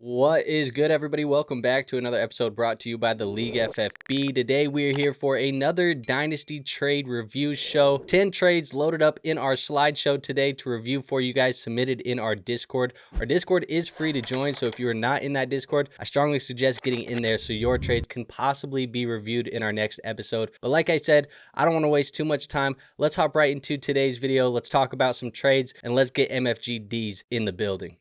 What is good, everybody? Welcome back to another episode brought to you by the League FFB. Today, we are here for another Dynasty trade review show. 10 trades loaded up in our slideshow today to review for you guys, submitted in our Discord. Our Discord is free to join, so if you are not in that Discord, I strongly suggest getting in there so your trades can possibly be reviewed in our next episode. But like I said, I don't want to waste too much time. Let's hop right into today's video. Let's talk about some trades, and let's get MFGDs in the building.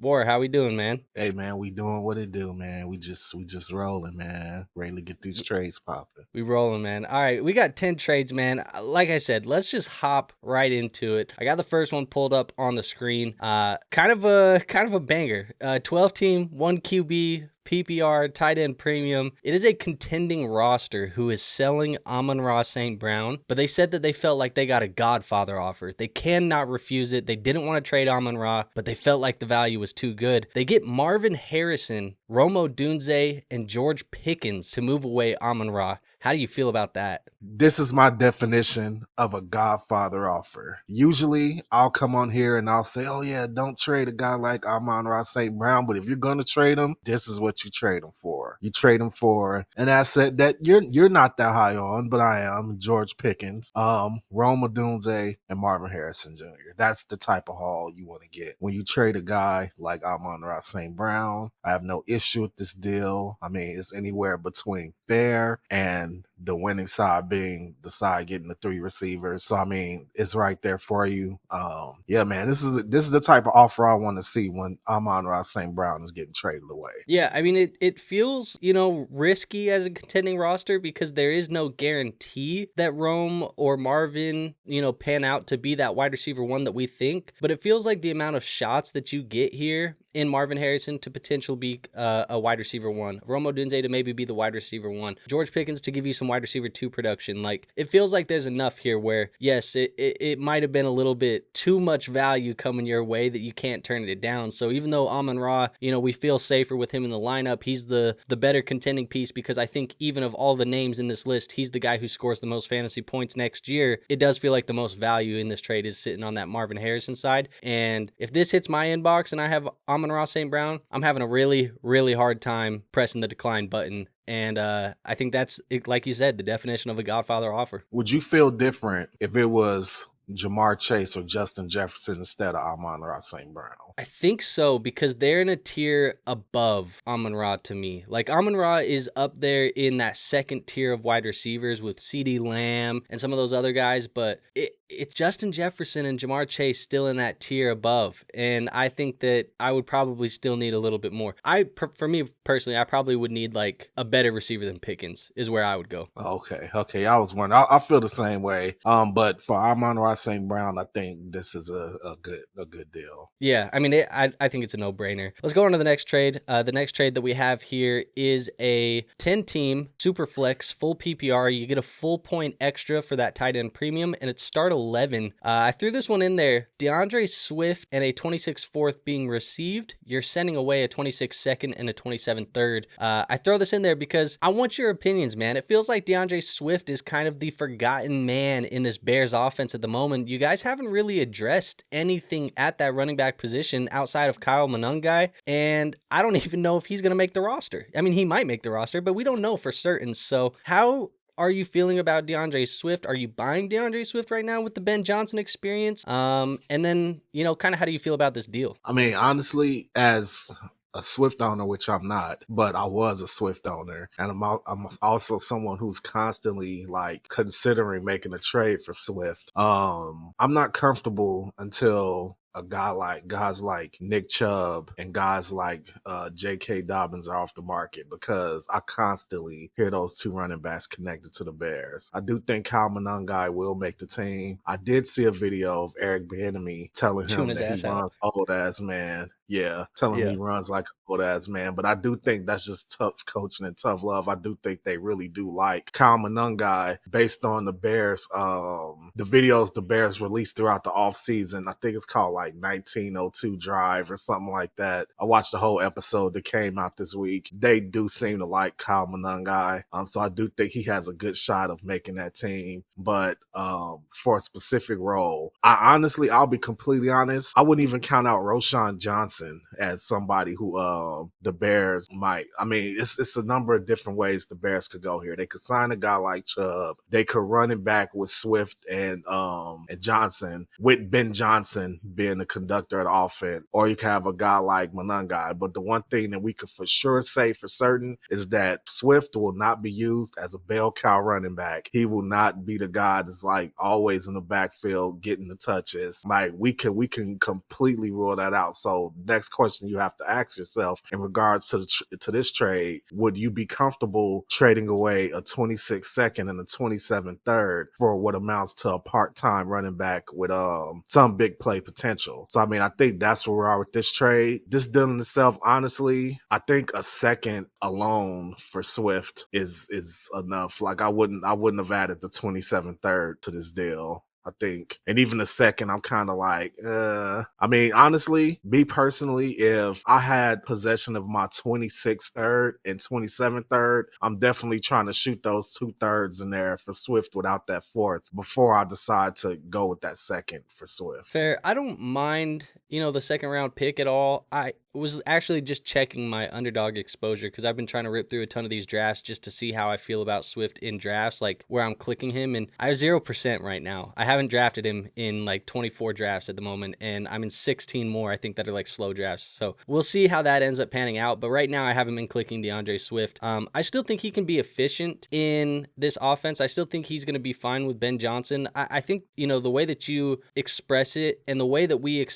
War, how we doing, man? Hey man, we doing what it do, man. We just rolling, man. Ready to get these trades popping. We rolling, man. All right, we got 10 trades, man. Like I said, let's just hop right into it. I got the first one pulled up on the screen. Kind of a banger. 12 team, 1 QB. PPR, tight end premium. It is a contending roster who is selling Amon-Ra St. Brown, but they said that they felt like they got a Godfather offer. They cannot refuse it. They didn't want to trade Amon-Ra, but they felt like the value was too good. They get Marvin Harrison, Rome Odunze, and George Pickens to move away Amon-Ra. How do you feel about that? This is my definition of a Godfather offer. Usually, I'll come on here and I'll say, oh yeah, don't trade a guy like Amon-Ra St. Brown, but if you're going to trade him, this is what you trade him for. You trade him for an asset that you're not that high on, but I am, George Pickens, Rome Odunze, and Marvin Harrison Jr. That's the type of haul you want to get. When you trade a guy like Amon-Ra St. Brown, I have no issue with this deal. I mean, it's anywhere between fair and the winning side being the side getting the 3 receivers. So I mean, it's right there for you. Yeah, man, this is the type of offer I want to see when Amon-Ra St. Brown is getting traded away. Yeah, I mean, it feels, risky as a contending roster because there is no guarantee that Rome or Marvin, pan out to be that wide receiver one that we think. But it feels like the amount of shots that you get here in Marvin Harrison to potentially be a wide receiver one, Rome Odunze to maybe be the wide receiver one, George Pickens to give you some wide receiver 2 production. Like, it feels like there's enough here where, yes, it might have been a little bit too much value coming your way that you can't turn it down. So even though Amon-Ra, we feel safer with him in the lineup, he's the better contending piece because I think even of all the names in this list, he's the guy who scores the most fantasy points next year. It does feel like the most value in this trade is sitting on that Marvin Harrison side. And if this hits my inbox and I have Amon-Ra St. Brown, I'm having a really, really hard time pressing the decline button. And I think that's, like you said, the definition of a Godfather offer. Would you feel different if it was Jamar Chase or Justin Jefferson instead of Amon-Ra St. Brown? I think so, because they're in a tier above Amon-Ra to me. Like, Amon-Ra is up there in that second tier of wide receivers with CeeDee Lamb and some of those other guys, but it's Justin Jefferson and Jamar Chase still in that tier above. And I think that I would probably still need a little bit more. For me personally, I probably would need like a better receiver than Pickens is where I would go. Okay. I was wondering. I feel the same way. But for Amon-Ra St. Brown, I think this is a good deal. Yeah, I mean, I think it's a no-brainer. Let's go on to the next trade. The next trade that we have here is a 10-team super flex full PPR. You get a full point extra for that tight end premium, and it's start 11. I threw this one in there. DeAndre Swift and a 26 fourth being received. You're sending away a 26 second and a 27 third. I throw this in there because I want your opinions, man. It feels like DeAndre Swift is kind of the forgotten man in this Bears offense at the moment. You guys haven't really addressed anything at that running back position outside of Kyle Monungai, and I don't even know if he's going to make the roster. I mean, he might make the roster, but we don't know for certain. So how are you feeling about DeAndre Swift? Are you buying DeAndre Swift right now with the Ben Johnson experience? And then, kind of how do you feel about this deal? I mean, honestly, as a Swift owner, which I'm not, but I was a Swift owner, and I'm also someone who's constantly like considering making a trade for Swift. I'm not comfortable until guys like Nick Chubb and guys like J.K. Dobbins are off the market, because I constantly hear those 2 running backs connected to the Bears. I do think Kyle Monungai will make the team. I did see a video of Eric Bieniemy telling him that he wants old ass man Yeah, telling me Yeah. he runs like a old ass man. But I do think that's just tough coaching and tough love. I do think they really do like Kyle Monangai based on the Bears, the videos the Bears released throughout the offseason. I think it's called like 1902 Drive or something like that. I watched the whole episode that came out this week. They do seem to like Kyle Monangai. So I do think he has a good shot of making that team. But for a specific role, I'll be completely honest, I wouldn't even count out Roschon Johnson as somebody who the Bears might. I mean, it's a number of different ways the Bears could go here. They could sign a guy like Chubb. They could run it back with Swift and Johnson, with Ben Johnson being the conductor of the offense, or you could have a guy like Monangai. But the one thing that we could for sure say for certain is that Swift will not be used as a bell cow running back. He will not be the guy that's like always in the backfield getting the touches. Like we can completely rule that out. So next question you have to ask yourself in regards to this trade: would you be comfortable trading away a 26th second and a 27th third for what amounts to a part-time running back with some big play potential? So I mean, I think that's where we are with this trade. This deal in itself, honestly, I think a second alone for Swift is enough. Like I wouldn't have added the 27th third to this deal. I think. And even the second, I'm kind of like, I mean, honestly, me personally, if I had possession of my 26th third and 27th third, I'm definitely trying to shoot those 2 thirds in there for Swift without that 4th before I decide to go with that second for Swift. Fair. I don't mind, the second round pick at all. I was actually just checking my underdog exposure because I've been trying to rip through a ton of these drafts just to see how I feel about Swift in drafts, like where I'm clicking him. And I have 0% right now. I haven't drafted him in like 24 drafts at the moment, and I'm in 16 more, I think, that are like slow drafts. So we'll see how that ends up panning out. But right now I haven't been clicking DeAndre Swift. I still think he can be efficient in this offense. I still think he's going to be fine with Ben Johnson. I think, the way that you express it and the way that we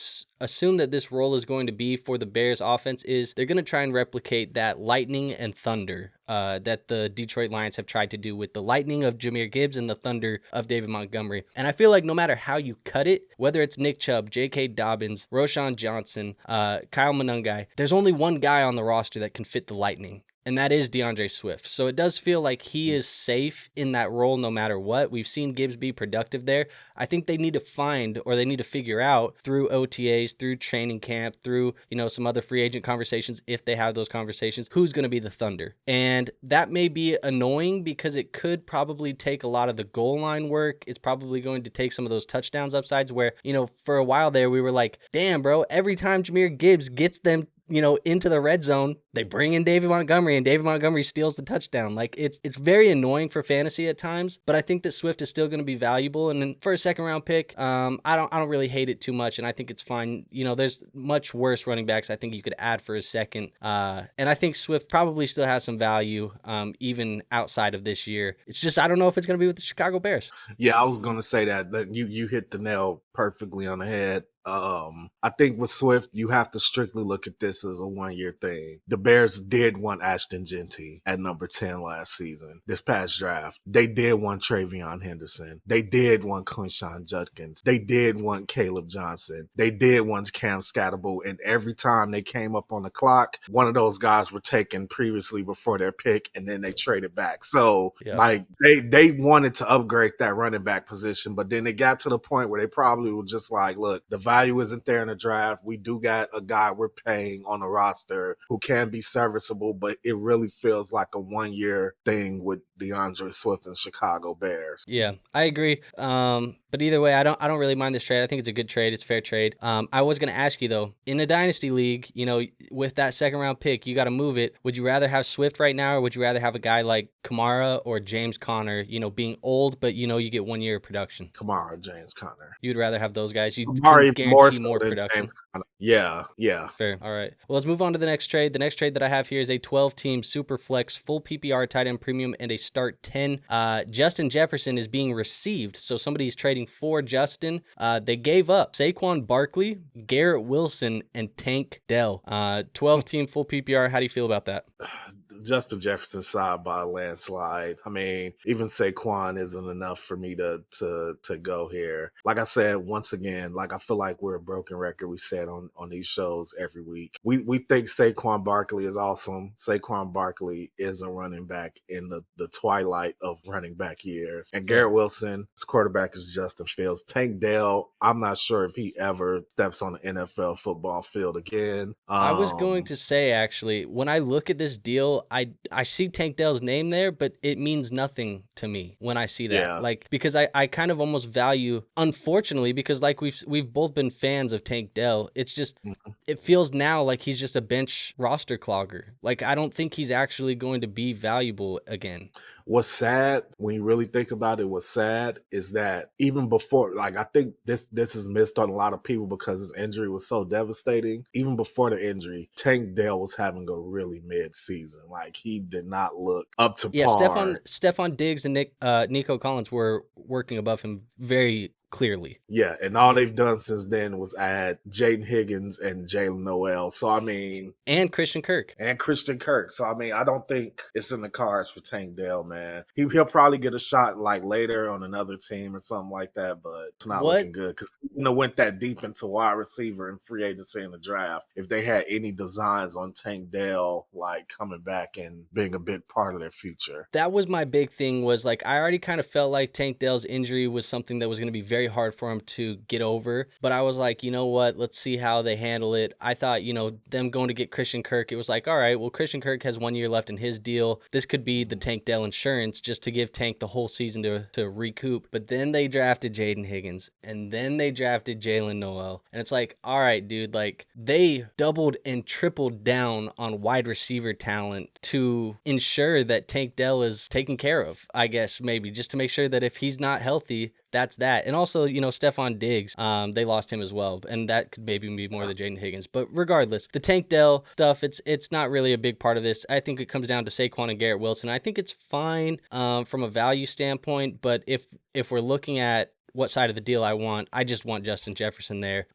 assume that this role is going to be for the Bears offense is they're going to try and replicate that lightning and thunder that the Detroit Lions have tried to do with the lightning of Jahmyr Gibbs and the thunder of David Montgomery. And I feel like no matter how you cut it, whether it's Nick Chubb, J.K. Dobbins, Roschon Johnson, Kyle Monangai, there's only one guy on the roster that can fit the lightning, and that is DeAndre Swift. So it does feel like he is safe in that role no matter what. We've seen Gibbs be productive there. I think they need to find, or they need to figure out through OTAs, through training camp, through, some other free agent conversations, if they have those conversations, who's going to be the Thunder. And that may be annoying because it could probably take a lot of the goal line work. It's probably going to take some of those touchdowns upsides where, for a while there we were like, damn, bro, every time Jahmyr Gibbs gets them into the red zone, they bring in David Montgomery, and David Montgomery steals the touchdown. Like it's very annoying for fantasy at times, but I think that Swift is still going to be valuable. And then for a second round pick, I don't really hate it too much, and I think it's fine. There's much worse running backs I think you could add for a second, and I think Swift probably still has some value, even outside of this year. It's just I don't know if it's going to be with the Chicago Bears. Yeah, I was going to say that you hit the nail perfectly on the head. I think with Swift, you have to strictly look at this as a 1-year thing. The Bears did want Ashton Genty at number 10 last season, this past draft. They did want Travion Henderson. They did want Quinshon Judkins. They did want Caleb Johnson. They did want Cam Scatterbull. And every time they came up on the clock, one of those guys were taken previously before their pick, and then they traded back. So, they wanted to upgrade that running back position, but then they got to the point where they probably were just like, look, the value isn't there in the draft. We do got a guy we're paying on the roster who can be serviceable, but it really feels like a 1-year thing with DeAndre Swift and Chicago Bears. Yeah, I agree. But either way, I don't really mind this trade. I think it's a good trade. It's a fair trade. I was going to ask you though, in a dynasty league, with that second round pick, you got to move it. Would you rather have Swift right now, or would you rather have a guy like Kamara or James Conner, being old, but you get 1 year of production? Kamara, James Conner. You'd rather have those guys. You Kamara can more guarantee so more than production. James Conner. Yeah. Fair. All right. Well, let's move on to the next trade. The next trade that I have here is a 12-team super flex, full PPR tight end premium, and a start 10. Justin Jefferson is being received, so somebody's trading for Justin. They gave up Saquon Barkley, Garrett Wilson, and Tank Dell. 12-team full PPR. How do you feel about that? Justin Jefferson side by a landslide. I mean, even Saquon isn't enough for me to go here. Like I said, once again, like I feel like we're a broken record. We said on these shows every week. We think Saquon Barkley is awesome. Saquon Barkley is a running back in the twilight of running back years. And Garrett Wilson, his quarterback is Justin Fields. Tank Dell, I'm not sure if he ever steps on the NFL football field again. I was going to say, actually, when I look at this deal, I see Tank Dell's name there, but it means nothing to me when I see that. Yeah. Like, because I kind of almost value, unfortunately, because like we've both been fans of Tank Dell, it's just, it feels now like he's just a bench roster clogger. Like, I don't think he's actually going to be valuable again. What's sad, when you really think about it, what's sad is that even before, like, I think this is missed on a lot of people because his injury was so devastating. Even before the injury, Tank Dell was having a really mid-season. Like, he did not look up to par. Stephon Diggs and Nico Collins were working above him very clearly. Yeah, and all they've done since then was add Jaden Higgins and Jalen Noel. So, I mean... And Christian Kirk. So, I mean, I don't think it's in the cards for Tank Dell, man. He'll probably get a shot, like, later on another team or something like that, but it's not looking good. Because went that deep into wide receiver and free agency in the draft. If they had any designs on Tank Dell, like, coming back and being a big part of their future. That was my big thing, was, like, I already kind of felt like Tank Dell's injury was something that was going to be very hard for him to get over, but I was like, you know what, let's see how they handle it. I thought, them going to get Christian Kirk, it was like, all right, well, Christian Kirk has 1 year left in his deal. This could be the Tank Dell insurance just to give Tank the whole season to recoup. But then they drafted Jaden Higgins, and then they drafted Jalen Noel, and it's like, all right, dude, like, they doubled and tripled down on wide receiver talent to ensure that Tank Dell is taken care of, I guess, maybe just to make sure that if he's not healthy, that's that. And also, Stephon Diggs, they lost him as well, and that could maybe be more than Jaden Higgins. But regardless, the Tank Dell stuff, it's not really a big part of this. I think it comes down to Saquon and Garrett Wilson. I think it's fine from a value standpoint, but if we're looking at what side of the deal I just want Justin Jefferson there.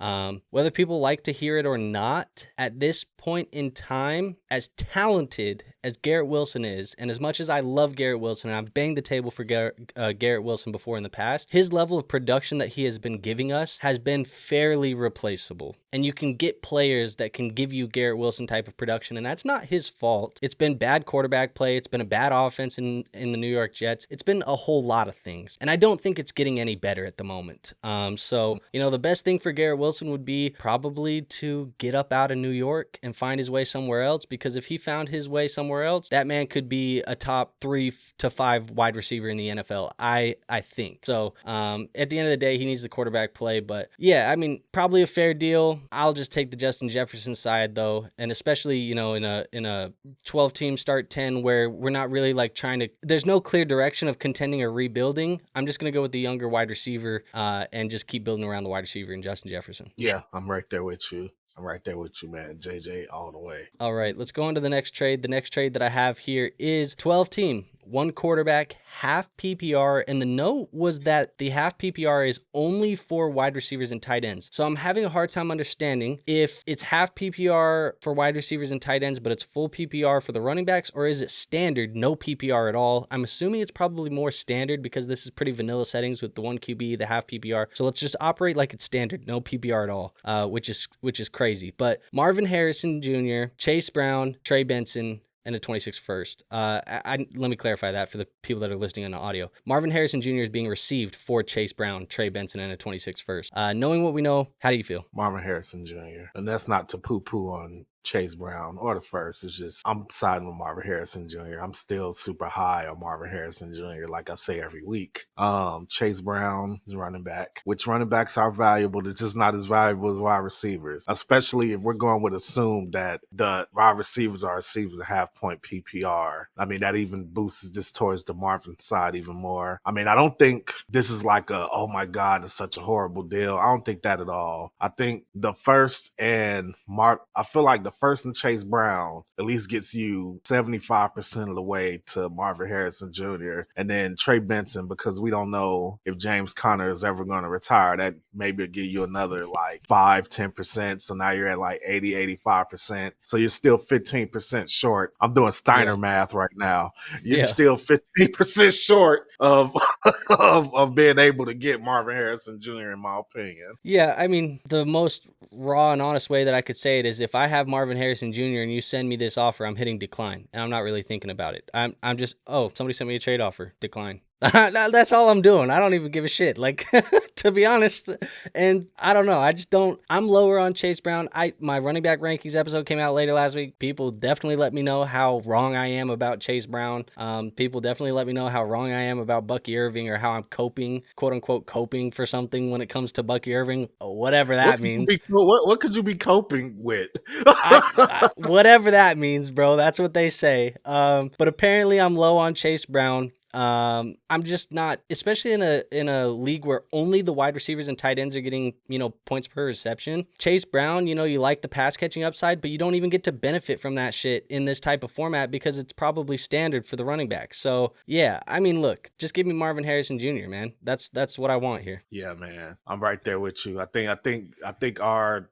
Whether people like to hear it or not, at this point in time, as talented as Garrett Wilson is, and as much as I love Garrett Wilson, and I've banged the table for Garrett Wilson before in the past, his level of production that he has been giving us has been fairly replaceable. And you can get players that can give you Garrett Wilson type of production, and that's not his fault. It's been bad quarterback play. It's been a bad offense in the New York Jets. It's been a whole lot of things, and I don't think it's getting any better at the moment. So, the best thing for Garrett Wilson would be probably to get up out of New York and find his way somewhere else, because if he found his way somewhere else, that man could be a top 3 to 5 wide receiver in the NFL, I think. So, at the end of the day, he needs the quarterback play, but yeah, I mean, probably a fair deal. I'll just take the Justin Jefferson side though, and especially, in a 12-team start 10 where we're not really like there's no clear direction of contending or rebuilding. I'm just going to go with the younger wide receiver and just keep building around the wide receiver in Justin Jefferson. Yeah, I'm right there with you. Man. JJ all the way. All right, let's go on to the next trade. The next trade that I have here is 12-team. 1 quarterback, half PPR, and the note was that the half PPR is only for wide receivers and tight ends. So I'm having a hard time understanding if it's half PPR for wide receivers and tight ends, but it's full PPR for the running backs, or is it standard, no PPR at all? I'm assuming it's probably more standard because this is pretty vanilla settings with the 1 QB, the half PPR. So let's just operate like it's standard, no PPR at all, which is crazy. But Marvin Harrison Jr., Chase Brown, Trey Benson, and a 26 first. Let me clarify that for the people that are listening on the audio. Marvin Harrison Jr. is being received for Chase Brown, Trey Benson, and a 26 first. Knowing what we know, how do you feel? Marvin Harrison Jr. And that's not to poo-poo on Chase Brown or the first. It's just I'm siding with Marvin Harrison Jr. I'm still super high on Marvin Harrison Jr. like I say every week. Chase Brown is running back, which running backs are valuable. They're just not as valuable as wide receivers, especially if we're going with assume that the wide receivers are receivers a half-point PPR. I mean, that even boosts this towards the Marvin side even more. I mean, I don't think this is like oh my God, it's such a horrible deal. I don't think that at all. I think the first and I feel like the the first and Chase Brown at least gets you 75% of the way to Marvin Harrison Jr. And then Trey Benson, because we don't know if James Conner is ever going to retire, that maybe will give you another like 5-10%. So now you're at like 80-85%. So you're still 15% short. I'm doing Steiner math right now. You're still 15% short of of being able to get Marvin Harrison Jr. in my opinion. Yeah, I mean, the most raw and honest way that I could say it is if I have Marvin Harrison Jr. and you send me this offer, I'm hitting decline, and I'm not really thinking about it. I'm just, somebody sent me a trade offer, decline. That's all I'm doing. I don't even give a shit, like, to be honest. And I don't know. I'm lower on Chase Brown. My running back rankings episode came out later last week. People definitely let me know how wrong I am about Chase Brown. People definitely let me know how wrong I am about Bucky Irving, or how I'm coping, quote unquote, coping for something when it comes to Bucky Irving, whatever that means. What could you be coping with? Whatever that means, bro. That's what they say. But apparently I'm low on Chase Brown. I'm just not, especially in a league where only the wide receivers and tight ends are getting, points per reception. Chase Brown, you like the pass catching upside, but you don't even get to benefit from that shit in this type of format because it's probably standard for the running back. So yeah, I mean, look, just give me Marvin Harrison Jr., man. That's what I want here. Yeah, man. I'm right there with you. I think our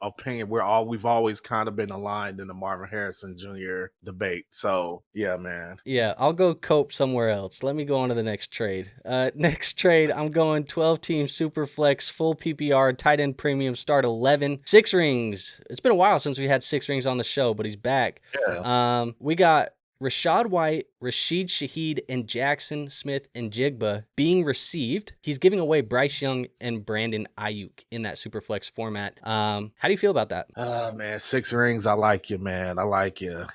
opinion, we've always kind of been aligned in the Marvin Harrison Jr. debate. So yeah, man. Yeah, I'll go cope somewhere else. Let me go on to the next trade. Next trade, I'm going 12-team super flex, full PPR, tight end premium, start 11, 6 rings. It's been a while since we had 6 rings on the show, but he's back. Yeah. We got Rachaad White, Rashid Shaheed, and Jaxon Smith-Njigba being received. He's giving away Bryce Young and Brandon Aiyuk in that Superflex format. How do you feel about that? Man, 6 rings. I like you, man. I like you.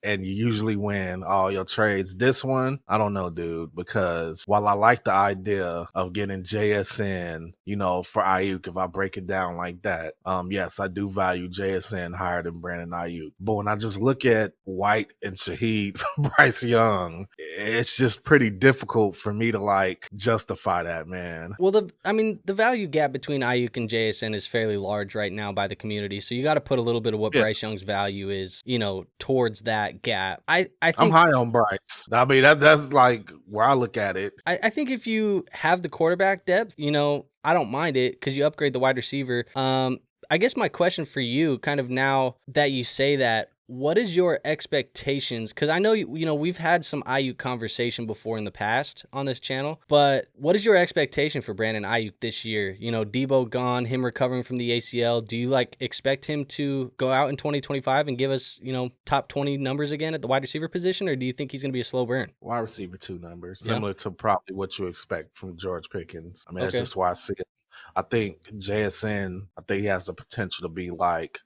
And you usually win all your trades. This one, I don't know, dude, because while I like the idea of getting JSN, for Aiyuk, if I break it down like that, yes, I do value JSN higher than Brandon Aiyuk. But when I just look at White and Shaheed for Bryce Young, it's just pretty difficult for me to justify that, man. Well, the value gap between Aiyuk and JSN is fairly large right now by the community. So you got to put a little bit of what Bryce Young's value is, towards that gap. I think I'm high on Bryce. I mean, that's like where I look at it. I think if you have the quarterback depth, I don't mind it because you upgrade the wide receiver. I guess my question for you, kind of now that you say that, what is your expectations? Because I know, we've had some Aiyuk conversation before in the past on this channel, but what is your expectation for Brandon Aiyuk this year? Debo gone, him recovering from the ACL. Do you expect him to go out in 2025 and give us, top 20 numbers again at the wide receiver position? Or do you think he's going to be a slow burn? Wide receiver 2 numbers, similar to probably what you expect from George Pickens. I mean, that's just why I see it. I think JSN, he has the potential to be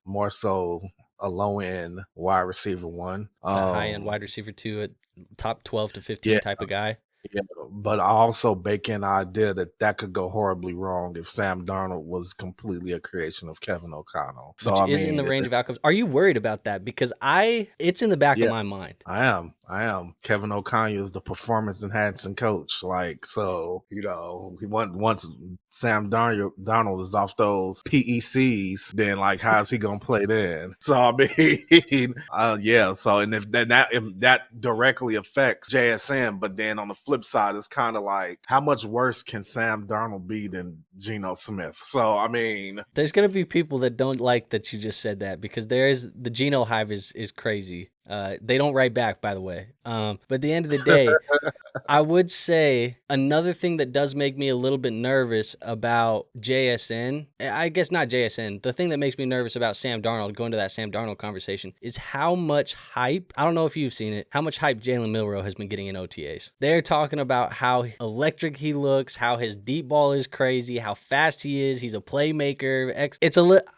more so a low-end wide receiver 1. A high-end wide receiver 2, at top 12 to 15 type of guy. Yeah, but I also bake in the idea that could go horribly wrong if Sam Darnold was completely a creation of Kevin O'Connell. So Which is in the range of outcomes. Are you worried about that? Because it's in the back of my mind. I am. Kevin O'Connell is the performance-enhancing coach. Once Sam Darnold is off those PECs, then how's he gonna play then? So I mean, So and if that directly affects JSN, but then on the flip side, it's kind of how much worse can Sam Darnold be than Geno Smith? So I mean, there's gonna be people that don't like that you just said that, because the Geno hive is crazy. They don't write back, by the way. But at the end of the day, I would say another thing that does make me a little bit nervous about JSN, I guess not JSN, the thing that makes me nervous about Sam Darnold, going to that Sam Darnold conversation, is how much hype, I don't know if you've seen it, how much hype Jalen Milroe has been getting in OTAs. They're talking about how electric he looks, how his deep ball is crazy, how fast he is, he's a playmaker.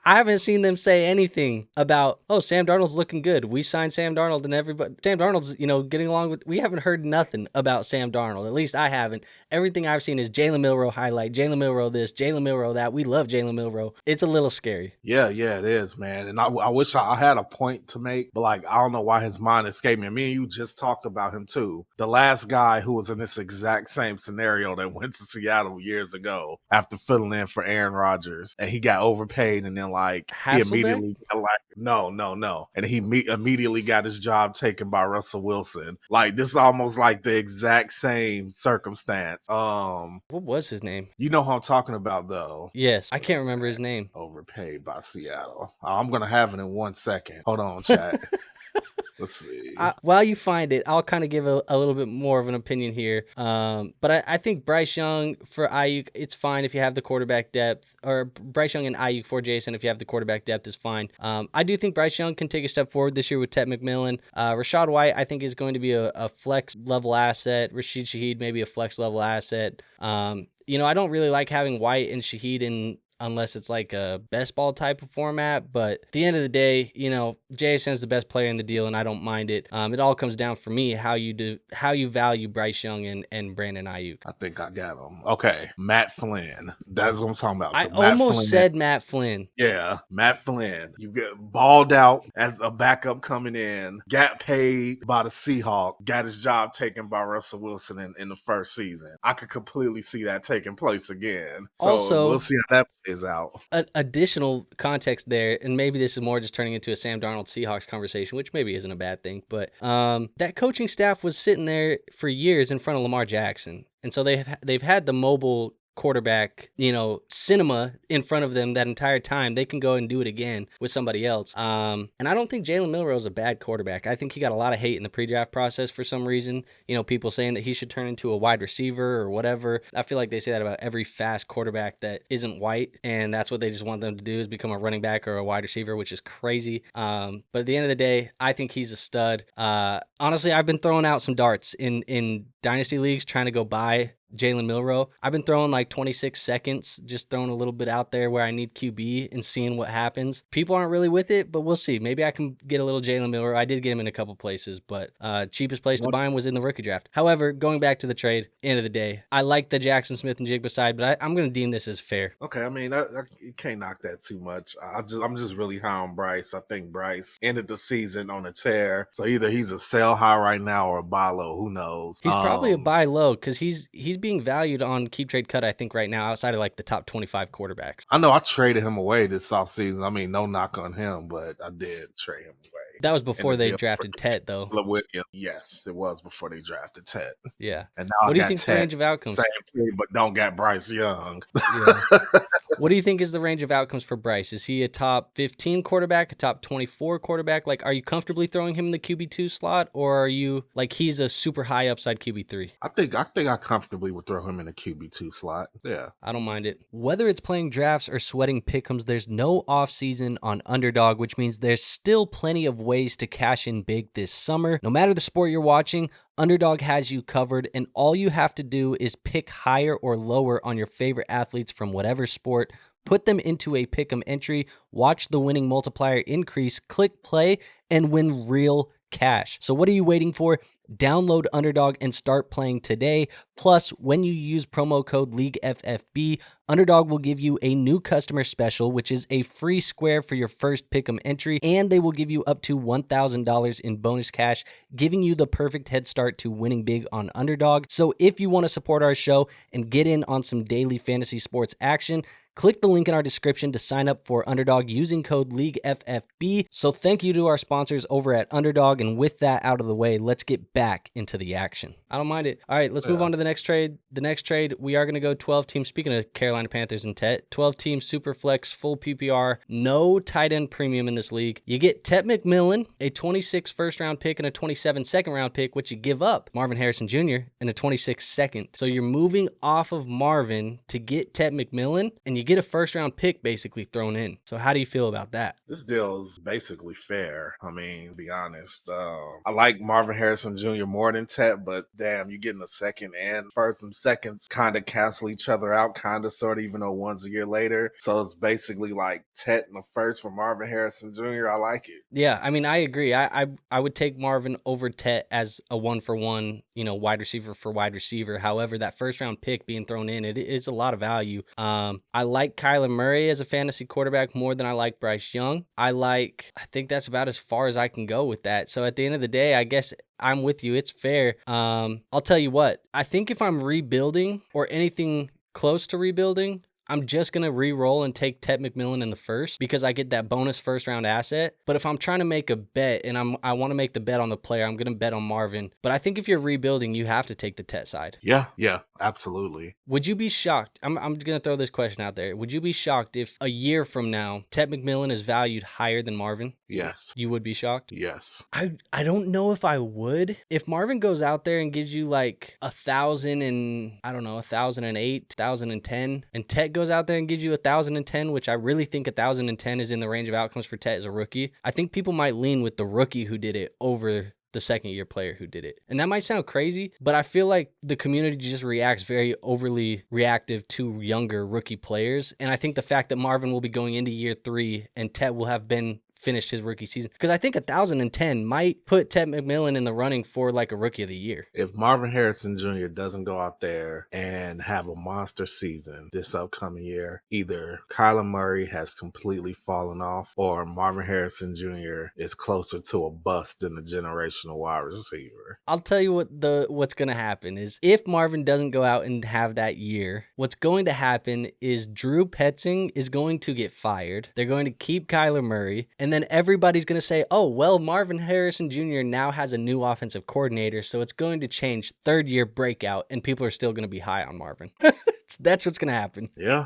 I haven't seen them say anything about, Sam Darnold's looking good. We signed Sam Darnold, and everybody, Sam Darnold's, getting along with, we haven't heard nothing about Sam Darnold. At least I haven't. everything I've seen is Jalen Milroe highlight, Jalen Milroe this, Jalen Milroe that. We love Jalen Milroe. It's a little scary. Yeah, it is, man. And I wish I had a point to make, but like, I don't know why his mind escaped me. Me and you just talked about him too. The last guy who was in this exact same scenario that went to Seattle years ago after filling in for Aaron Rodgers, and he got overpaid, and then like he immediately got like no, and he immediately got his job taken by Russell Wilson. Like, this is almost like the exact same circumstance. What was his name? You know who I'm talking about, though. Yes, I can't remember his name. Overpaid by Seattle. I'm gonna have it in 1 second. Hold on, chat. Let's see. While you find it, I'll kind of give a little bit more of an opinion here. But I think Bryce Young for Aiyuk, it's fine if you have the quarterback depth, or Bryce Young and Aiyuk for Jason if you have the quarterback depth is fine. I do think Bryce Young can take a step forward this year with Tet McMillan. Rachaad White, I think, is going to be a flex level asset. Rashid Shaheed, maybe a flex level asset. I don't really like having White and Shaheed unless it's like a best ball type of format. But at the end of the day, JSN's the best player in the deal, and I don't mind it. It all comes down for me how you value Bryce Young and Brandon Aiyuk. I think I got him. Okay, Matt Flynn. That's what I'm talking about. I almost said Matt Flynn. Yeah, Matt Flynn. You get balled out as a backup coming in, got paid by the Seahawks, got his job taken by Russell Wilson in the first season. I could completely see that taking place again. So also, we'll see how that is out. Additional context there, and maybe this is more just turning into a Sam Darnold Seahawks conversation, which maybe isn't a bad thing, but that coaching staff was sitting there for years in front of Lamar Jackson, and so they've had the mobile quarterback, cinema in front of them that entire time. They can go and do it again with somebody else. And I don't think Jalen Milroe is a bad quarterback. I think he got a lot of hate in the pre-draft process for some reason. People saying that he should turn into a wide receiver or whatever. I feel like they say that about every fast quarterback that isn't white, and that's what they just want them to do is become a running back or a wide receiver, which is crazy. But at the end of the day, I think he's a stud. Honestly, I've been throwing out some darts in Dynasty leagues trying to go buy Jalen Milroe. I've been throwing like 26 seconds, just throwing a little bit out there where I need QB and seeing what happens. People aren't really with it, but we'll see. Maybe I can get a little Jalen Milroe. I did get him in a couple places, but cheapest place to buy him was in the rookie draft. However, going back to the trade, end of the day, I like the Jaxon Smith-Njigba side, but I'm going to deem this as fair. Okay, I mean, you can't knock that too much. I'm just really high on Bryce. I think Bryce ended the season on a tear, so either he's a sell high right now or a buy low. Who knows? He's probably a buy low because he's being valued on Keep Trade Cut, I think, right now, outside of like the top 25 quarterbacks. I know I traded him away this offseason. I mean, no knock on him, but I did trade him away. That was before they drafted Tet, though. Yes, it was before they drafted Tet. Yeah. And now what do you think the range of outcomes? Same team, but don't got Bryce Young. Yeah. What do you think is the range of outcomes for Bryce? Is he a top 15 quarterback, a top 24 quarterback? Like, are you comfortably throwing him in the QB2 slot, or are you like he's a super high upside QB3? I think I comfortably would throw him in a QB2 slot. Yeah. I don't mind it. Whether it's playing drafts or sweating pick'ems, there's no off season on Underdog, which means there's still plenty of ways to cash in big this summer. No matter the sport you're watching, Underdog has you covered, and all you have to do is pick higher or lower on your favorite athletes from whatever sport, put them into a pick'em entry, watch the winning multiplier increase, click play, and win real cash. So what are you waiting for? Download Underdog and start playing today. Plus, when you use promo code LEAGUEFFB, Underdog will give you a new customer special, which is a free square for your first pick'em entry, and they will give you up to $1,000 in bonus cash, giving you the perfect head start to winning big on Underdog. So if you want to support our show and get in on some daily fantasy sports action, click the link in our description to sign up for Underdog using code LEAGUEFFB. So thank you to our sponsors over at Underdog, and with that out of the way, let's get back into the action. I don't mind it. All right, let's move on to the next trade. The next trade, we are going to go 12 teams. Speaking of Carolina Panthers and Tet, 12 teams, super flex, full PPR, no tight end premium in this league. You get Tet McMillan, a 26 first round pick and a 27 second round pick, which you give up Marvin Harrison Jr. and a 26 second. So you're moving off of Marvin to get Tet McMillan, and you get a first-round pick basically thrown in. So how do you feel about that? This deal is basically fair. I mean, to be honest, I like Marvin Harrison Jr. more than Tet, but damn, you're getting a second and first and seconds kind of cancel each other out, kind of, sort of, even though one's a year later. So it's basically like Tet and the first for Marvin Harrison Jr. I like it. Yeah, I mean, I agree. I would take Marvin over Tet as a 1-for-1, wide receiver for wide receiver. However, that first-round pick being thrown in, it is a lot of value. I like Kyler Murray as a fantasy quarterback more than I like Bryce Young. I think that's about as far as I can go with that. So at the end of the day, I guess I'm with you. It's fair. I'll tell you what, I think if I'm rebuilding or anything close to rebuilding, I'm just going to re-roll and take Tet McMillan in the first because I get that bonus first-round asset. But if I'm trying to make a bet and I want to make the bet on the player, I'm going to bet on Marvin. But I think if you're rebuilding, you have to take the Tet side. Yeah, absolutely. Would you be shocked? I'm going to throw this question out there. Would you be shocked if a year from now, Tet McMillan is valued higher than Marvin? Yes. You would be shocked? Yes. I don't know if I would. If Marvin goes out there and gives you like 1,000 and, I don't know, 1,008, 1,010, and Tet goes out there and gives you 1,010, which I really think 1,010 is in the range of outcomes for Tet as a rookie, I think people might lean with the rookie who did it over the second-year player who did it. And that might sound crazy, but I feel like the community just reacts very overly reactive to younger rookie players. And I think the fact that Marvin will be going into year 3 and Tet will have been finished his rookie season, because I think 1,010 might put Tet McMillan in the running for like a rookie of the year. If Marvin Harrison Jr. doesn't go out there and have a monster season this upcoming year, either Kyler Murray has completely fallen off or Marvin Harrison Jr. is closer to a bust than a generational wide receiver. I'll tell you what's going to happen is if Marvin doesn't go out and have that year, what's going to happen is Drew Petzing is going to get fired. They're going to keep Kyler Murray, and then everybody's going to say, oh, well, Marvin Harrison Jr. now has a new offensive coordinator, so it's going to change third-year breakout, and people are still going to be high on Marvin. That's what's going to happen. Yeah.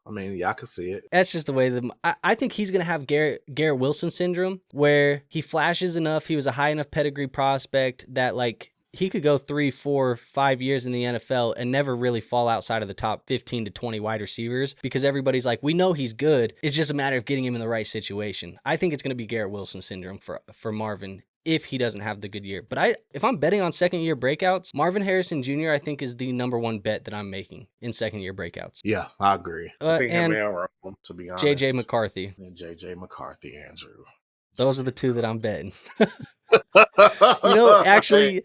I mean, I can see it. That's just the way I think he's going to have Garrett Wilson syndrome, where he flashes enough, he was a high enough pedigree prospect that, like, he could go 3, 4, 5 years in the NFL and never really fall outside of the top 15 to 20 wide receivers because everybody's like, we know he's good. It's just a matter of getting him in the right situation. I think it's going to be Garrett Wilson syndrome for Marvin if he doesn't have the good year. But if I'm betting on second-year breakouts, Marvin Harrison Jr., I think, is the number one bet that I'm making in second-year breakouts. Yeah, I agree. I think and to be honest. J.J. McCarthy. And J.J. McCarthy, Andrew. Those are the two that I'm betting. Actually,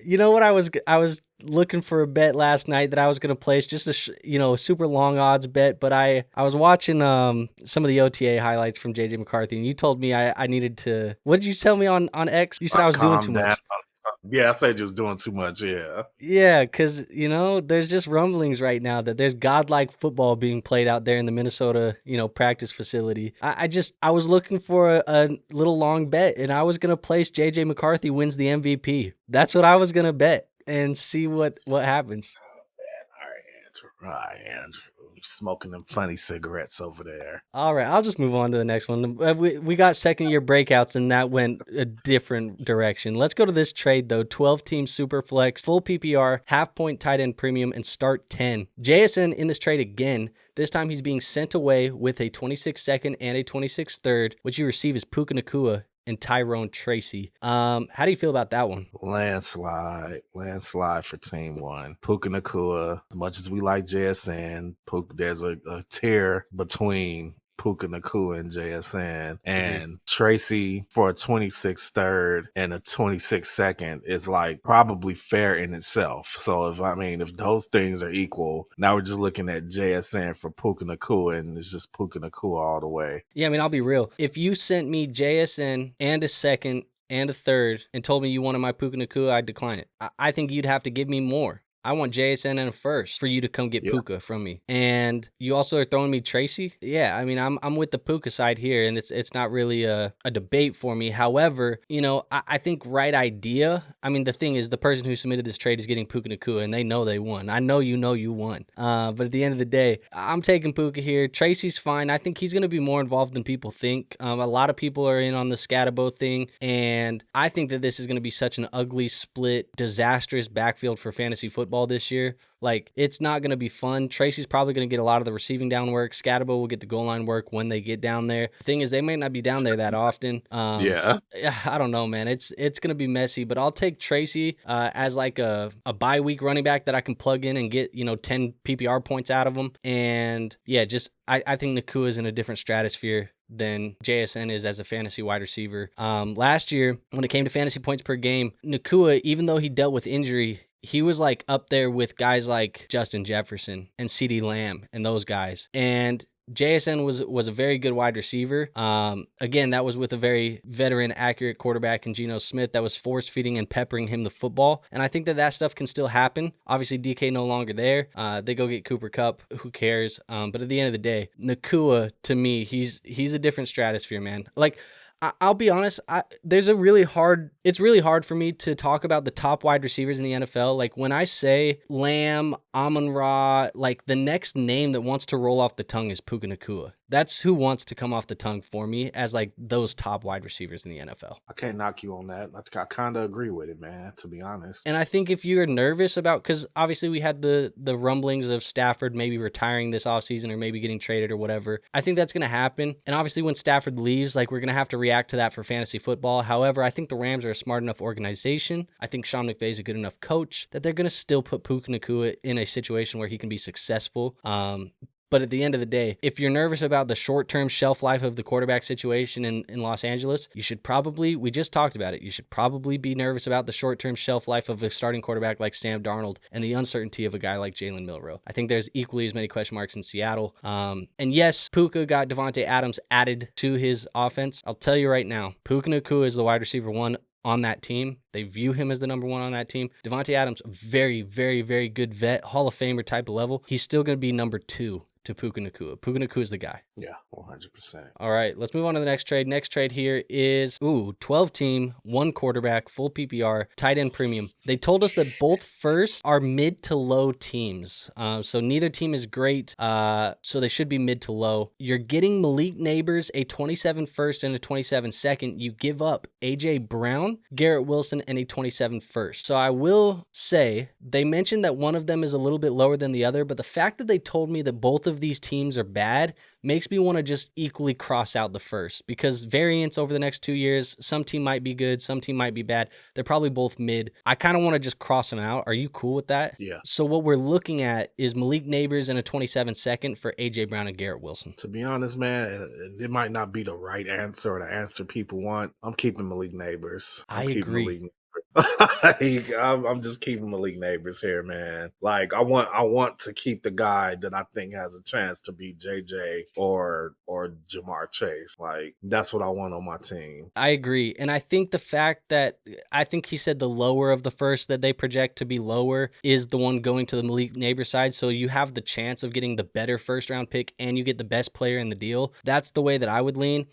what I was looking for a bet last night that I was going to place, just a super long odds bet, but I was watching some of the OTA highlights from JJ McCarthy, and you told me I needed to. What did you tell me on X? You said I was doing too much. Yeah, I said you was doing too much, yeah. Yeah, because, there's just rumblings right now that there's godlike football being played out there in the Minnesota, practice facility. I was looking for a little long bet, and I was going to place J.J. McCarthy wins the MVP. That's what I was going to bet and see what happens. All right, Andrew. Smoking them funny cigarettes over there. All right, I'll just move on to the next one. We got second-year breakouts, and that went a different direction. Let's go to this trade, though. 12-team super flex, full PPR, half-point tight end premium, and start 10. JSN in this trade again. This time he's being sent away with a 26 second and a 26 third. What you receive is Puka Nacua and Tyrone Tracy. How do you feel about that one? Landslide for team one. Puka Nacua, as much as we like JSN, there's a tier between Puka Nacua and JSN, and Tracy for a 26 third and a 26 second is like probably fair in itself. So if those things are equal, now we're just looking at JSN for Puka Nacua, and it's just Puka Nacua all the way. Yeah, I'll be real. If you sent me JSN and a second and a third and told me you wanted my Puka Nacua, I'd decline it. I think you'd have to give me more. I want JSN and a first for you to come get Puka from me. And you also are throwing me Tracy? Yeah, I'm with the Puka side here, and it's not really a debate for me. However, I think right idea. The thing is, the person who submitted this trade is getting Puka Nacua, and they know they won. I know you won. But at the end of the day, I'm taking Puka here. Tracy's fine. I think he's going to be more involved than people think. A lot of people are in on the Scatabo thing, and I think that this is going to be such an ugly, split, disastrous backfield for fantasy football football this year. Like, it's not going to be fun. Tracy's probably going to get a lot of the receiving down work. Scatterbo will get the goal line work when they get down there. The thing is, they may not be down there that often. Yeah. I don't know, man. It's going to be messy, but I'll take Tracy as like a bye week running back that I can plug in and get, 10 PPR points out of him. And yeah, I think Nacua is in a different stratosphere than JSN is as a fantasy wide receiver. Last year, when it came to fantasy points per game, Nacua, even though he dealt with injury, he was like up there with guys like Justin Jefferson and CeeDee Lamb and those guys. And JSN was a very good wide receiver. Again, that was with a very veteran, accurate quarterback in Geno Smith that was force feeding and peppering him the football. And I think that stuff can still happen. Obviously, DK no longer there. They go get Cooper Kupp. Who cares? But at the end of the day, Nacua, to me, he's a different stratosphere, man. Like, I'll be honest, it's really hard for me to talk about the top wide receivers in the NFL. Like, when I say Lamb, Amon-Ra, like, the next name that wants to roll off the tongue is Puka Nacua. That's who wants to come off the tongue for me as, like, those top wide receivers in the NFL. I can't knock you on that. I kind of agree with it, man, to be honest. And I think if you're nervous about, because obviously we had the rumblings of Stafford maybe retiring this offseason or maybe getting traded or whatever. I think that's going to happen. And obviously when Stafford leaves, like, we're going to have to react to that for fantasy football. However, I think the Rams are a smart enough organization. I think Sean McVay is a good enough coach that they're going to still put Puka Nacua in a situation where he can be successful. But at the end of the day, if you're nervous about the short-term shelf life of the quarterback situation in Los Angeles, you should probably, we just talked about it, you should probably be nervous about the short-term shelf life of a starting quarterback like Sam Darnold and the uncertainty of a guy like Jalen Milroe. I think there's equally as many question marks in Seattle. And yes, Puka got Devontae Adams added to his offense. I'll tell you right now, Puka Nacua is the wide receiver one on that team. They view him as the number one on that team. Devontae Adams, very, very, very good vet, Hall of Famer type of level. He's still going to be number two to Puka Nacua. Puka Nacua is the guy. Yeah, 100%. All right, let's move on to the next trade. Next trade here is, 12-team, one quarterback, full PPR, tight end premium. They told us that both firsts are mid to low teams. So neither team is great. So they should be mid to low. You're getting Malik Nabers, a 27 first and a 27 second. You give up AJ Brown, Garrett Wilson, and a 27 first. So I will say, they mentioned that one of them is a little bit lower than the other, but the fact that they told me that both of these teams are bad makes me want to just equally cross out the first, because variance over the next 2 years, some team might be good, some team might be bad. They're probably both mid. I kind of want to just cross them out. Are you cool with that? Yeah. So what we're looking at is Malik Nabers and a 27 second for AJ Brown and Garrett Wilson. To be honest, man, it might not be the right answer or the answer people want. I'm keeping Malik Nabers. I agree. I'm just keeping Malik Nabers here, man. Like, I want to keep the guy that I think has a chance to beat JJ or Jamar Chase. Like, that's what I want on my team. I agree. And I think the fact that, I think he said the lower of the first that they project to be lower is the one going to the Malik Nabers side. So you have the chance of getting the better first round pick and you get the best player in the deal. That's the way that I would lean.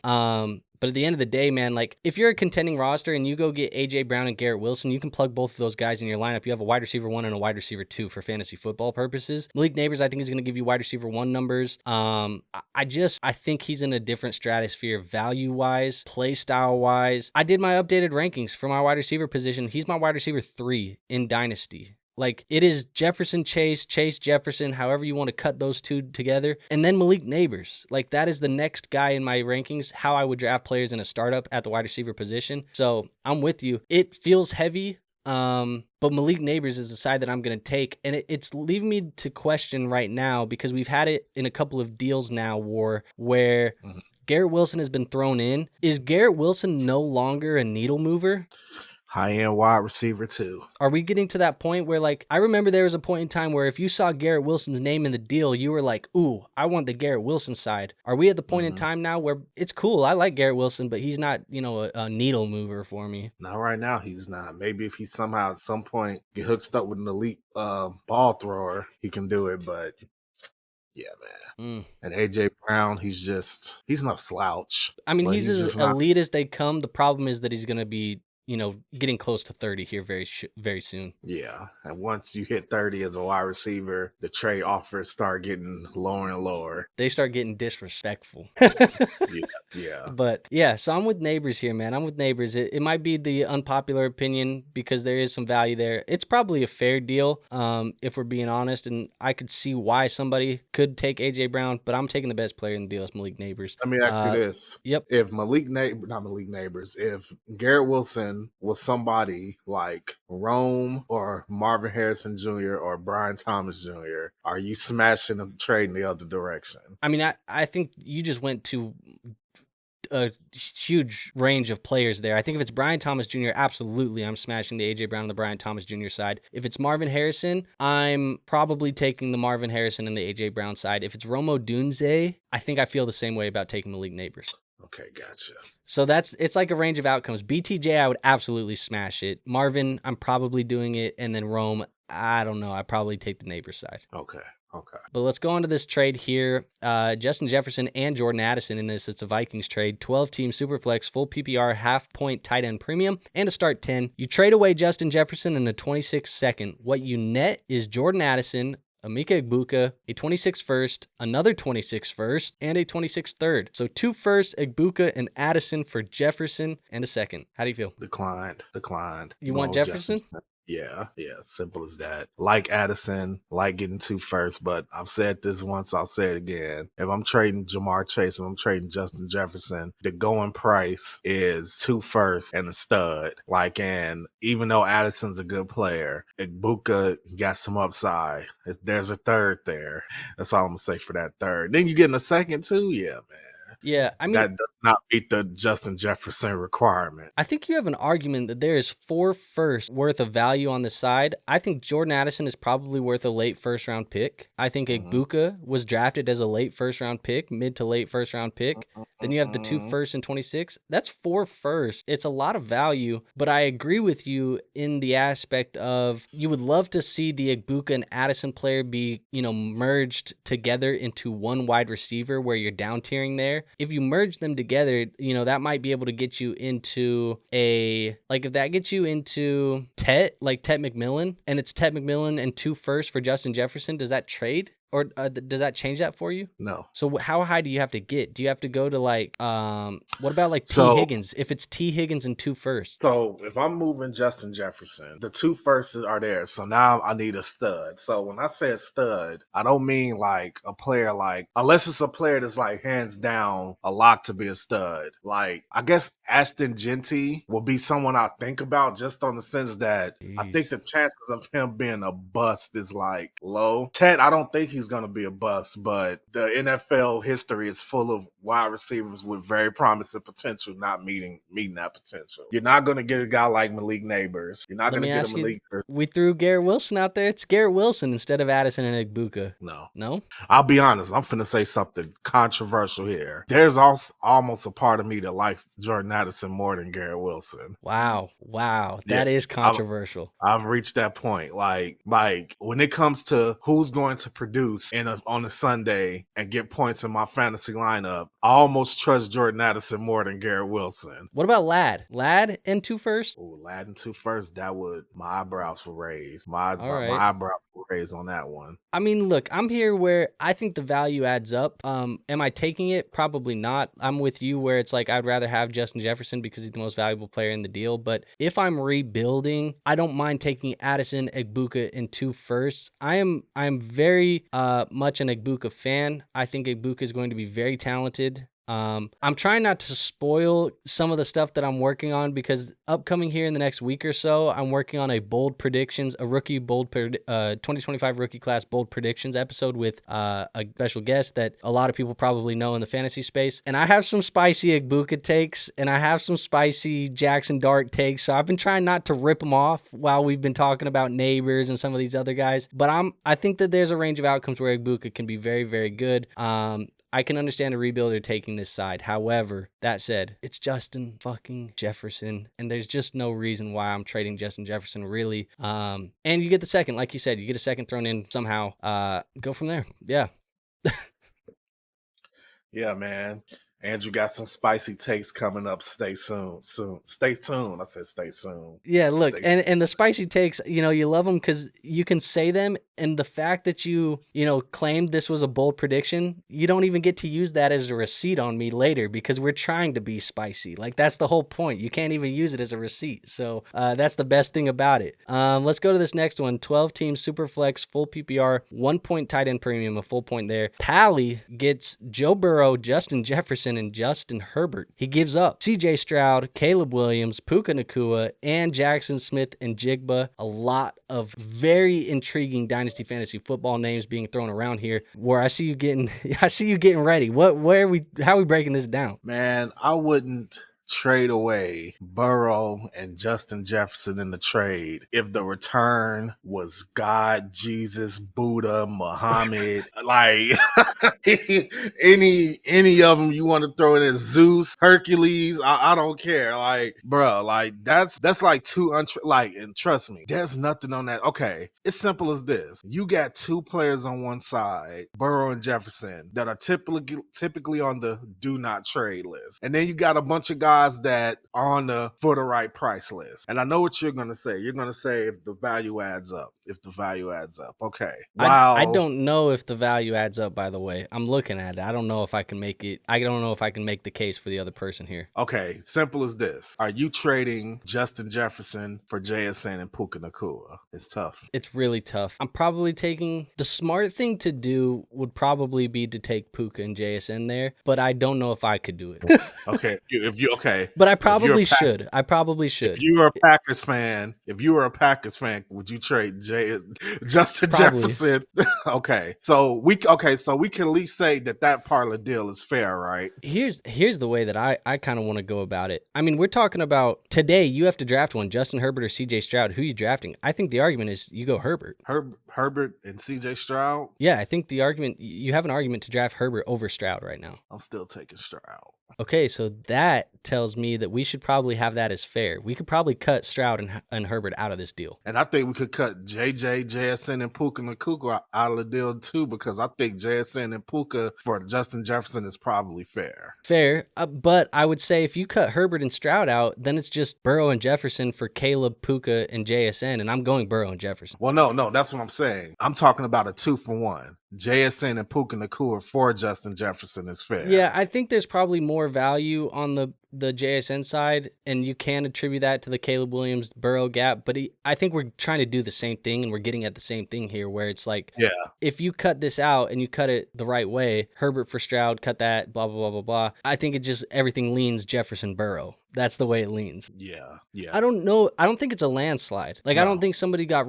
But at the end of the day, man, like, if you're a contending roster and you go get AJ Brown and Garrett Wilson, you can plug both of those guys in your lineup. You have a wide receiver 1 and a wide receiver 2 for fantasy football purposes. Malik Nabers, I think, is going to give you wide receiver 1 numbers. I think he's in a different stratosphere value-wise, play style-wise. I did my updated rankings for my wide receiver position. He's my wide receiver 3 in Dynasty. Like, it is Jefferson, Chase, Jefferson, however you want to cut those two together. And then Malik Nabers. Like, that is the next guy in my rankings, how I would draft players in a startup at the wide receiver position. So I'm with you. It feels heavy, but Malik Nabers is the side that I'm going to take. And it's leaving me to question right now, because we've had it in a couple of deals now, where Garrett Wilson has been thrown in. Is Garrett Wilson no longer a needle mover? High-end wide receiver, too. Are we getting to that point where, like, I remember there was a point in time where if you saw Garrett Wilson's name in the deal, you were like, ooh, I want the Garrett Wilson side. Are we at the point in time now where it's cool, I like Garrett Wilson, but he's not, a needle mover for me? Not right now, he's not. Maybe if he somehow at some point get hooked up with an elite ball thrower, he can do it, but yeah, man. And AJ Brown, he's no slouch. I mean, he's as elite as they come. The problem is that he's going to be, getting close to 30 here very soon. Yeah. And once you hit 30 as a wide receiver, the trade offers start getting lower and lower. They start getting disrespectful. Yeah. Yeah. But yeah, so I'm with Nabers here, man. I'm with Nabers. It might be the unpopular opinion because there is some value there. It's probably a fair deal, if we're being honest, and I could see why somebody could take AJ Brown, but I'm taking the best player in the deal. It's Malik Nabers. Let me ask you this. Yep. If not Malik Nabers, if Garrett Wilson was somebody like Rome or Marvin Harrison Jr. or Brian Thomas Jr., are you smashing and trading the other direction? I mean, I think you just went to a huge range of players there. I think if it's Brian Thomas Jr., absolutely, I'm smashing the AJ Brown on the Brian Thomas Jr. side. If it's Marvin Harrison, I'm probably taking the Marvin Harrison and the AJ Brown side. If it's Rome Odunze, I think I feel the same way about taking Malik Nabers. Okay, gotcha. So it's like a range of outcomes. BTJ, I would absolutely smash it. Marvin, I'm probably doing it. And then Rome, I don't know. I probably take the Nabers side. Okay. But let's go on to this trade here. Justin Jefferson and Jordan Addison in this. It's a Vikings trade. 12-team Superflex, full PPR, half-point tight end premium, and a start 10. You trade away Justin Jefferson in a 26th second. What you net is Jordan Addison, Emeka Egbuka, a 26th first, another 26th first, and a 26th third. So 2 firsts, Egbuka and Addison for Jefferson, and a second. How do you feel? Declined. You want Jefferson? Yeah, simple as that. Like Addison, like getting 2 firsts, but I've said this once, I'll say it again. If I'm trading Jamar Chase, if I'm trading Justin Jefferson, the going price is 2 firsts and a stud. And even though Addison's a good player, Egbuka got some upside. There's a third there. That's all I'm gonna say for that third. Then you get in a second too? Yeah, man. Yeah, I mean, that does not meet the Justin Jefferson requirement. I think you have an argument that there is 4 firsts worth of value on the side. I think Jordan Addison is probably worth a late first-round pick. I think Egbuka was drafted as a late first-round pick, mid to late first-round pick. Then you have the 2 firsts and 26. That's 4 firsts. It's a lot of value, but I agree with you in the aspect of you would love to see the Egbuka and Addison player be, merged together into one wide receiver where you're down tiering there. If you merge them together, that might be able to get you into if that gets you into Tet McMillan, and it's Tet McMillan and 2 firsts for Justin Jefferson, does that trade? Or does that change that for you? No. So how high do you have to get? Do you have to go to what about T. Higgins? If it's T. Higgins and 2 firsts. So if I'm moving Justin Jefferson, the 2 firsts are there. So now I need a stud. So when I say a stud, I don't mean like a player unless it's a player that's hands down a lock to be a stud. I guess Ashton Genty will be someone I think about just on the sense that I think the chances of him being a bust is low. Ted, I don't think he's going to be a bust, but the NFL history is full of wide receivers with very promising potential not meeting that potential. You're not going to get a guy like Malik Nabers. You're not going to get a Malik. We threw Garrett Wilson out there. It's Garrett Wilson instead of Addison and Egbuka. No? I'll be honest. I'm finna say something controversial here. There's also almost a part of me that likes Jordan Addison more than Garrett Wilson. Wow. That is controversial. I've reached that point. When it comes to who's going to produce on a Sunday and get points in my fantasy lineup, I almost trust Jordan Addison more than Garrett Wilson. What about Ladd? Ladd and 2 firsts? Oh, Ladd and 2 firsts, my eyebrows will raise. My eyebrows will raise on that one. I mean, look, I'm here where I think the value adds up. Am I taking it? Probably not. I'm with you where it's I'd rather have Justin Jefferson because he's the most valuable player in the deal. But if I'm rebuilding, I don't mind taking Addison, Egbuka, and 2 firsts. I'm very much an Egbuka fan. I think Egbuka is going to be very talented. I'm trying not to spoil some of the stuff that I'm working on because upcoming here in the next week or so, I'm working on a 2025 rookie class bold predictions episode with a special guest that a lot of people probably know in the fantasy space. And I have some spicy Egbuka takes and I have some spicy Jaxon Dart takes. So I've been trying not to rip them off while we've been talking about Nabers and some of these other guys. But I think that there's a range of outcomes where Egbuka can be very, very good. I can understand a rebuilder taking this side. However, that said, it's Justin fucking Jefferson, and there's just no reason why I'm trading Justin Jefferson, really. And you get the second, like you said, you get a second thrown in somehow. Go from there. Yeah. Yeah, man. Andrew got some spicy takes coming up. Stay soon. Stay tuned. I said stay soon. Yeah, look, Stay tuned. and the spicy takes, you love them because you can say them, and the fact that you claimed this was a bold prediction, you don't even get to use that as a receipt on me later because we're trying to be spicy. Like, that's the whole point. You can't even use it as a receipt. So that's the best thing about it. Let's go to this next one. 12-team Superflex, full PPR, 1 point tight end premium, a full point there. Pally gets Joe Burrow, Justin Jefferson, and Justin Herbert. He gives up CJ Stroud, Caleb Williams, Puka Nacua, and Jaxon, Smith-Njigba. A lot of very intriguing Dynasty fantasy football names being thrown around here. Where I see you getting ready. How are we breaking this down? Man, I wouldn't trade away Burrow and Justin Jefferson in the trade if the return was God, Jesus, Buddha, Muhammad, like any of them you want to throw in as Zeus, Hercules, I don't care. Like, bro, like that's like and trust me, there's nothing on that. Okay, it's simple as this. You got two players on one side, Burrow and Jefferson, that are typically on the do not trade list. And then you got a bunch of guys that are on the for the right price list. And I know what you're going to say. You're going to say if the value adds up. Okay. Wow. I don't know if the value adds up, by the way. I'm looking at it. I don't know if I can make it. I don't know if I can make the case for the other person here. Okay. Simple as this. Are you trading Justin Jefferson for JSN and Puka Nacua? It's tough. It's really tough. I'm probably taking the smart thing to do would probably be to take Puka and JSN there, but I don't know if I could do it. Okay. But I probably should. If you were a Packers fan, would you trade Justin Probably. Jefferson? Okay. So we can at least say that part of the deal is fair, right? Here's the way that I kind of want to go about it. I mean, we're talking about today you have to draft one, Justin Herbert or CJ Stroud. Who are you drafting? I think the argument is you go Herbert. Herbert and CJ Stroud? Yeah, I think you have an argument to draft Herbert over Stroud right now. I'm still taking Stroud. Okay, so that tells me that we should probably have that as fair. We could probably cut Stroud and Herbert out of this deal. And I think we could cut JSN, and Puka Nacua out of the deal too, because I think JSN and Puka for Justin Jefferson is probably fair. Fair, but I would say if you cut Herbert and Stroud out, then it's just Burrow and Jefferson for Caleb, Puka, and JSN, and I'm going Burrow and Jefferson. Well, no, that's what I'm saying. I'm talking about a 2-for-1. JSN and Puka Nacua for Justin Jefferson is fair. Yeah, I think there's probably more value on the JSN side, and you can attribute that to the Caleb Williams Burrow gap, but I think we're trying to do the same thing, and we're getting at the same thing here, where it's like, yeah, if you cut this out and you cut it the right way, Herbert for Stroud, cut that, blah, blah, blah, blah, blah, I think it just, everything leans Jefferson Burrow. That's the way it leans. Yeah. I don't know. I don't think it's a landslide. Like, no. I don't think somebody got,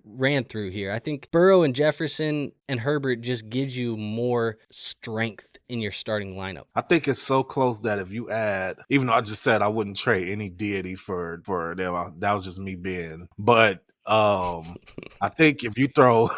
ran through here. I think Burrow and Jefferson and Herbert just gives you more strength in your starting lineup. I think it's so close that if you add, even though I just said I wouldn't trade any deity for them, that was just me being, but I think if you throw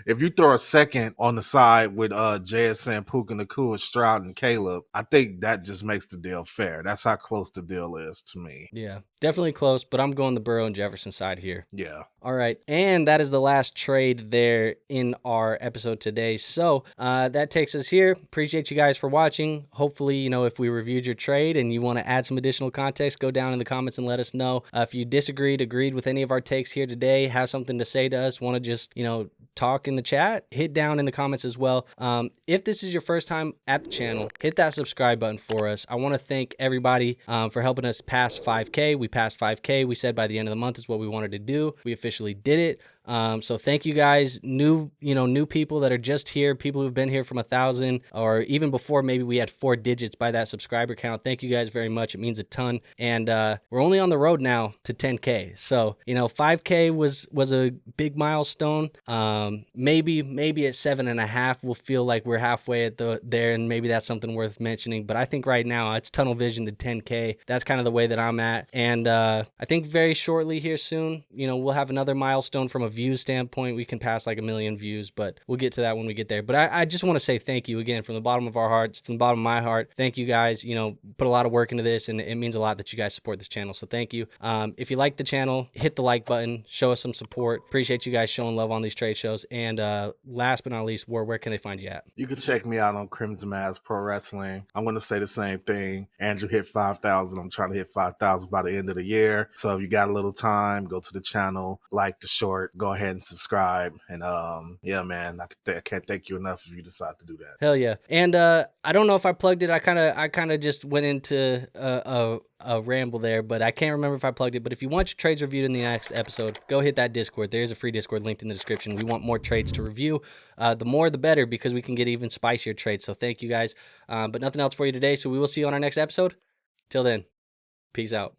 a second on the side with JSN, Puka Nacua, Stroud, and Caleb, I think that just makes the deal fair. That's how close the deal is to me. Yeah, definitely close, but I'm going the Burrow and Jefferson side here. Yeah. All right, and that is the last trade there in our episode today. So that takes us here. Appreciate you guys for watching. Hopefully, if we reviewed your trade and you want to add some additional context, go down in the comments and let us know. If you agreed with any of our takes here today, have something to say to us, want to just, talk in the chat, hit down in the comments as well. If this is your first time at the channel, hit that subscribe button for us. I want to thank everybody for helping us pass 5K. We passed 5K. We said by the end of the month is what we wanted to do. We officially did it. So thank you guys, new people that are just here, people who've been here from 1,000 or even before, maybe we had 4 digits by that subscriber count. Thank you guys very much. It means a ton. And we're only on the road now to 10K. So, 5K was a big milestone. Maybe at 7.5, we'll feel like we're halfway at there, and maybe that's something worth mentioning. But I think right now it's tunnel vision to 10K. That's kind of the way that I'm at. And I think very shortly here soon, we'll have another milestone from a view standpoint, we can pass like 1 million views, but we'll get to that when we get there. But I just want to say thank you again from the bottom of our hearts, from the bottom of my heart. Thank you guys. Put a lot of work into this, and it means a lot that you guys support this channel. So thank you. If you like the channel, hit the like button, show us some support. Appreciate you guys showing love on these trade shows. And last but not least, where can they find you at? You can check me out on Crimson Mask Pro Wrestling. I'm going to say the same thing. Andrew hit 5,000. I'm trying to hit 5,000 by the end of the year. So if you got a little time, go to the channel, like the short, go ahead and subscribe. And yeah, man, I can't thank you enough if you decide to do that. Hell yeah. And I don't know if I plugged it. I kind of just went into a ramble there, but I can't remember if I plugged it. But if you want your trades reviewed in the next episode, go hit that Discord. There is a free Discord linked in the description. We want more trades to review. The more, the better, because we can get even spicier trades. So thank you guys. But nothing else for you today. So we will see you on our next episode. Till then, peace out.